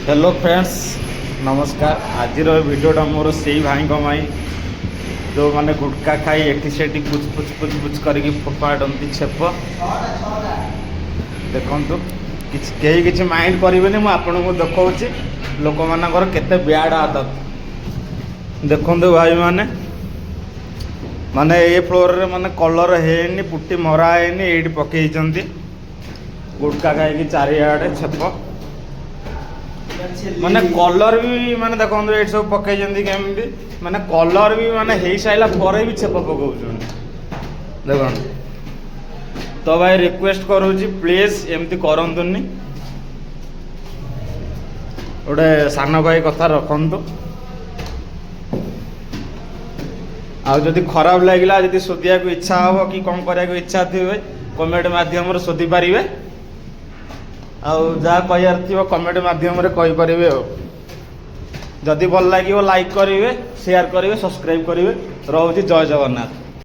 Hello friends नमस्कार। आज भिडियोटा मोर से भाई कमाई जो मैंने गुटखा खाई एटी सेठी पुच पुच पुच पुच करके फोपाड़ती छेप देखु कि माइंड करेंगे मुझे देखा लोक मानकर केते ब्याड आदत देखु भाई माने माने ये फ्लोर रे माने कलर है पुट्टी मरा है ये पकई गुटखा खाई चारिआडे छेप माने कलर भी माने देखो ये सब पकई केमती माने कलर भी माने हो सारा पर भी छेप पकाउं देखो। तो भाई रिक्वेस्ट करूँ प्लीज एमती करंतुनी गोटे सान भाई कथा रखंतु आ जदि खराब लगिला जदि शोधिया को इच्छा हो कि कौन करिया को इच्छा थी कमेंट माध्यम शोधि पारे जहाँ कहार थी कमेंट माध्यम कहींपर जदि भल लगे लाइक करेंगे शेयर करेंगे सब्सक्राइब करेंगे रोचे जय जगन्नाथ।